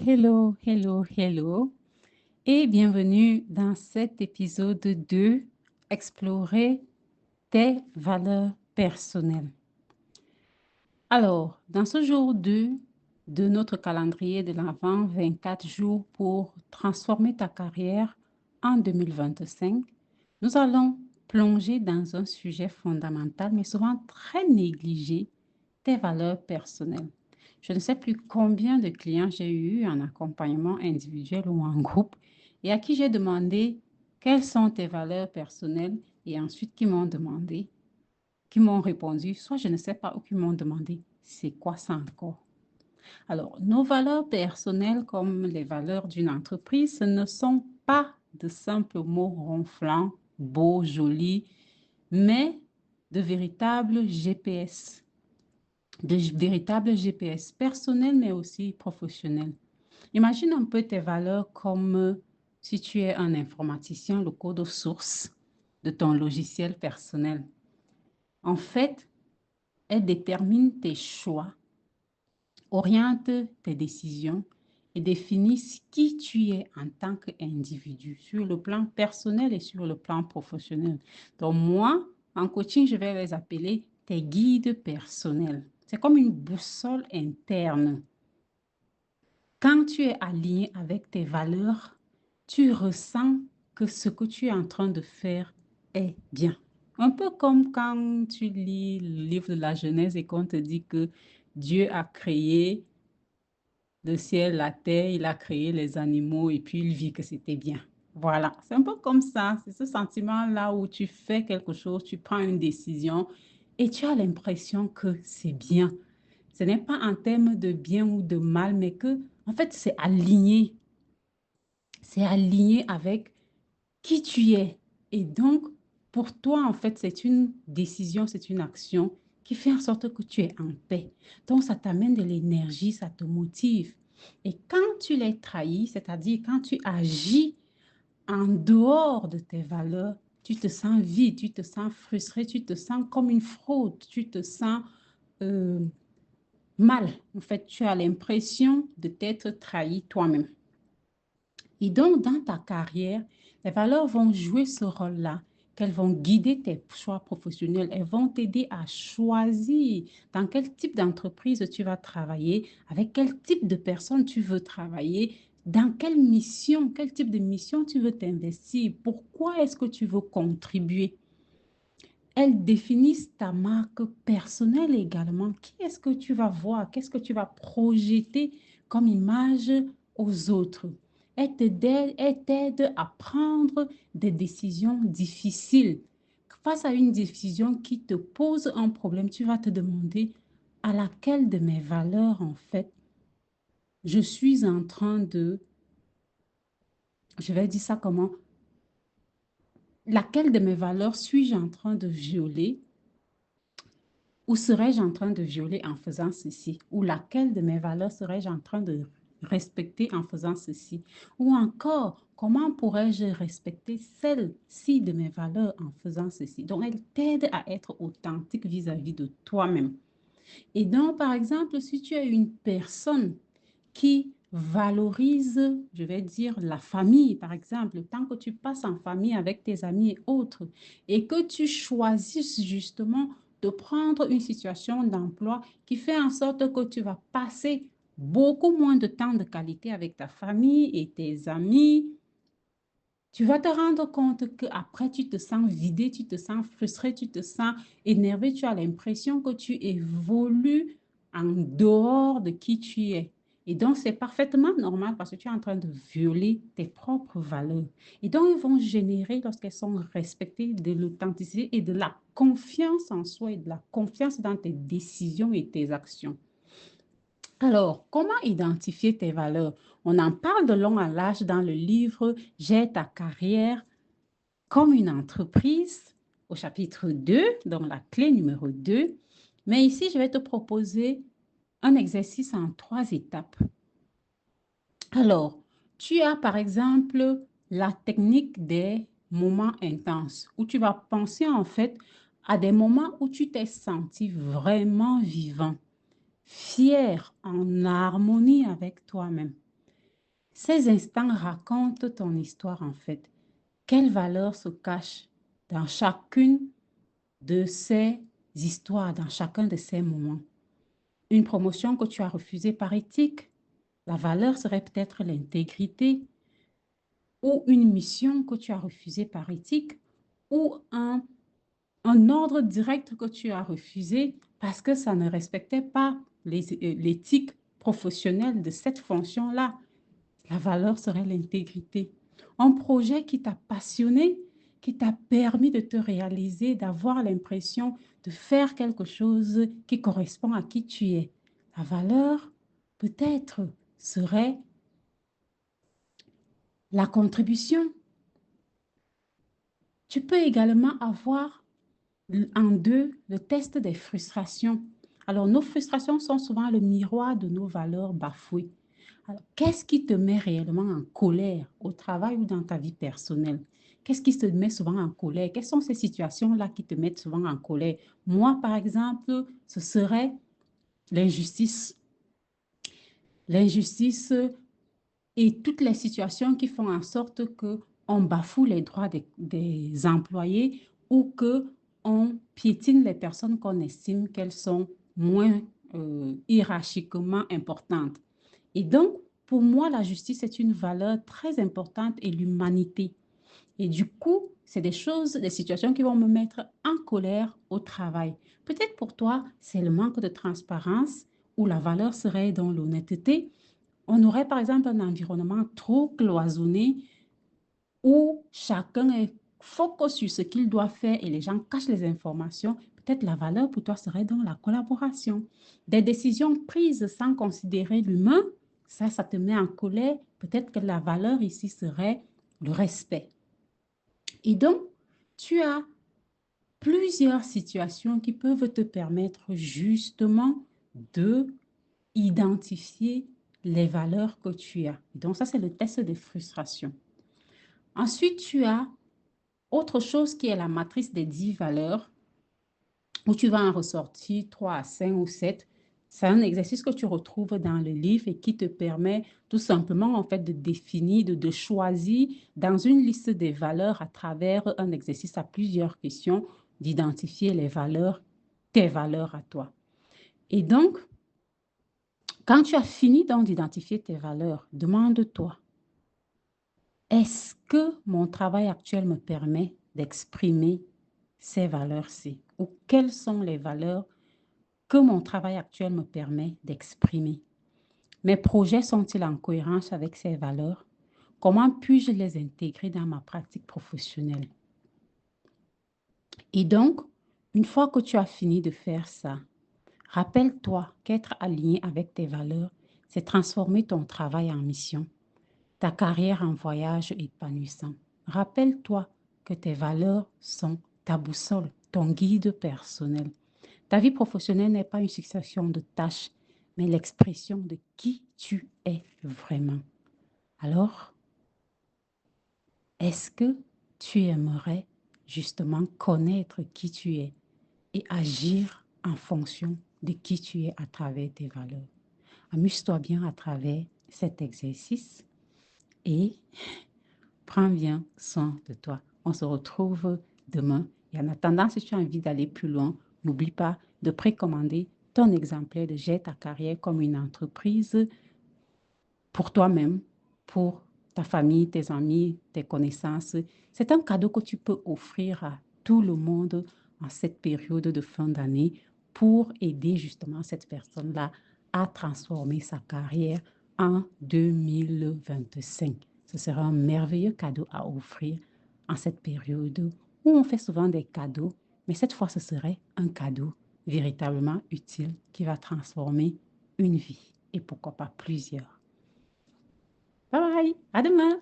Hello, hello, hello et bienvenue dans cet épisode de Explorer tes valeurs personnelles. Alors, dans ce jour 2 de notre calendrier de l'Avent, 24 jours pour transformer ta carrière en 2025, nous allons plonger dans un sujet fondamental mais souvent très négligé, tes valeurs personnelles. Je ne sais plus combien de clients j'ai eu en accompagnement individuel ou en groupe et à qui j'ai demandé quelles sont tes valeurs personnelles et ensuite qui m'ont répondu, soit je ne sais pas ou qui m'ont demandé, c'est quoi ça encore? Alors, nos valeurs personnelles comme les valeurs d'une entreprise, ce ne sont pas de simples mots ronflants, beaux, jolis, mais de véritables GPS personnels, mais aussi professionnels. Imagine un peu tes valeurs comme si tu es un informaticien, le code source de ton logiciel personnel. En fait, elles déterminent tes choix, orientent tes décisions et définissent qui tu es en tant qu'individu sur le plan personnel et sur le plan professionnel. Donc moi, en coaching, je vais les appeler tes guides personnels. C'est comme une boussole interne. Quand tu es aligné avec tes valeurs, tu ressens que ce que tu es en train de faire est bien. Un peu comme quand tu lis le livre de la Genèse et qu'on te dit que Dieu a créé le ciel, la terre, il a créé les animaux et puis il vit que c'était bien. Voilà, c'est un peu comme ça, c'est ce sentiment-là où tu fais quelque chose, tu prends une décision et tu as l'impression que c'est bien. Ce n'est pas en termes de bien ou de mal, mais que, en fait, c'est aligné. C'est aligné avec qui tu es. Et donc, pour toi, en fait, c'est une décision, c'est une action qui fait en sorte que tu es en paix. Donc, ça t'amène de l'énergie, ça te motive. Et quand tu les trahis, c'est-à-dire quand tu agis en dehors de tes valeurs, tu te sens vide, tu te sens frustré, tu te sens comme une fraude, tu te sens euh, mal. En fait, tu as l'impression de t'être trahi toi-même. Et donc, dans ta carrière, les valeurs vont jouer ce rôle-là, qu'elles vont guider tes choix professionnels, elles vont t'aider à choisir dans quel type d'entreprise tu vas travailler, avec quel type de personnes tu veux travailler, dans quelle mission, quel type de mission tu veux t'investir, pourquoi est-ce que tu veux contribuer. Elles définissent ta marque personnelle également. Qui est-ce que tu vas voir? Qu'est-ce que tu vas projeter comme image aux autres? Elles t'aident à prendre des décisions difficiles. Face à une décision qui te pose un problème, tu vas te demander à laquelle de mes valeurs, en fait, je suis en train de, je vais dire ça comment, laquelle de mes valeurs suis-je en train de violer. Ou serais-je en train de violer en faisant ceci? Ou laquelle de mes valeurs serais-je en train de respecter en faisant ceci? Ou encore, comment pourrais-je respecter celle-ci de mes valeurs en faisant ceci? Donc, elle t'aide à être authentique vis-à-vis de toi-même. Et donc, par exemple, si tu es une personne qui valorise, je vais dire, la famille, par exemple, tant que tu passes en famille avec tes amis et autres, et que tu choisisses justement de prendre une situation d'emploi qui fait en sorte que tu vas passer beaucoup moins de temps de qualité avec ta famille et tes amis, tu vas te rendre compte qu'après, tu te sens vidé, tu te sens frustré, tu te sens énervé, tu as l'impression que tu évolues en dehors de qui tu es. Et donc, c'est parfaitement normal parce que tu es en train de violer tes propres valeurs. Et donc, ils vont générer, lorsqu'elles sont respectées, de l'authenticité et de la confiance en soi et de la confiance dans tes décisions et tes actions. Alors, comment identifier tes valeurs? On en parle de long en large dans le livre J'ai ta carrière comme une entreprise au chapitre 2, donc la clé numéro 2. Mais ici, je vais te proposer un exercice en 3 étapes. Alors, tu as par exemple la technique des moments intenses où tu vas penser en fait à des moments où tu t'es senti vraiment vivant, fier, en harmonie avec toi-même. Ces instants racontent ton histoire en fait. Quelles valeurs se cachent dans chacune de ces histoires, dans chacun de ces moments? Une promotion que tu as refusée par éthique, la valeur serait peut-être l'intégrité, ou une mission que tu as refusée par éthique, ou un ordre direct que tu as refusé parce que ça ne respectait pas l'éthique professionnelle de cette fonction-là. La valeur serait l'intégrité. Un projet qui t'a passionné, qui t'a permis de te réaliser, d'avoir l'impression de faire quelque chose qui correspond à qui tu es. La valeur, peut-être, serait la contribution. Tu peux également avoir en deux le test des frustrations. Alors, nos frustrations sont souvent le miroir de nos valeurs bafouées. Alors, qu'est-ce qui te met réellement en colère au travail ou dans ta vie personnelle? Qu'est-ce qui te met souvent en colère? Quelles sont ces situations-là qui te mettent souvent en colère? Moi, par exemple, ce serait l'injustice. L'injustice et toutes les situations qui font en sorte que on bafoue les droits des employés ou que on piétine les personnes qu'on estime qu'elles sont moins hiérarchiquement importantes. Et donc, pour moi, la justice est une valeur très importante et l'humanité. Et du coup, c'est des choses, des situations qui vont me mettre en colère au travail. Peut-être pour toi, c'est le manque de transparence ou la valeur serait dans l'honnêteté. On aurait par exemple un environnement trop cloisonné où chacun est focus sur ce qu'il doit faire et les gens cachent les informations. Peut-être la valeur pour toi serait dans la collaboration. Des décisions prises sans considérer l'humain, ça te met en colère. Peut-être que la valeur ici serait le respect. Et donc, tu as plusieurs situations qui peuvent te permettre justement de identifier les valeurs que tu as. Donc, ça, c'est le test de frustration. Ensuite, tu as autre chose qui est la matrice des 10 valeurs, où tu vas en ressortir 3 à 5 ou 7. C'est un exercice que tu retrouves dans le livre et qui te permet tout simplement en fait de définir, de choisir dans une liste des valeurs à travers un exercice à plusieurs questions, d'identifier les valeurs, tes valeurs à toi. Et donc, quand tu as fini donc d'identifier tes valeurs, demande-toi, est-ce que mon travail actuel me permet d'exprimer ces valeurs-ci? Ou quelles sont les valeurs que mon travail actuel me permet d'exprimer? Mes projets sont-ils en cohérence avec ces valeurs? Comment puis-je les intégrer dans ma pratique professionnelle? Et donc, une fois que tu as fini de faire ça, rappelle-toi qu'être aligné avec tes valeurs, c'est transformer ton travail en mission, ta carrière en voyage épanouissant. Rappelle-toi que tes valeurs sont ta boussole, ton guide personnel. Ta vie professionnelle n'est pas une succession de tâches, mais l'expression de qui tu es vraiment. Alors, est-ce que tu aimerais justement connaître qui tu es et agir en fonction de qui tu es à travers tes valeurs? Amuse-toi bien à travers cet exercice et prends bien soin de toi. On se retrouve demain. Et en attendant, si tu as envie d'aller plus loin, n'oublie pas de précommander ton exemplaire de Gère ta carrière comme une entreprise pour toi-même, pour ta famille, tes amis, tes connaissances. C'est un cadeau que tu peux offrir à tout le monde en cette période de fin d'année pour aider justement cette personne-là à transformer sa carrière en 2025. Ce sera un merveilleux cadeau à offrir en cette période où on fait souvent des cadeaux, mais cette fois, ce serait un cadeau véritablement utile qui va transformer une vie et pourquoi pas plusieurs. Bye bye, à demain.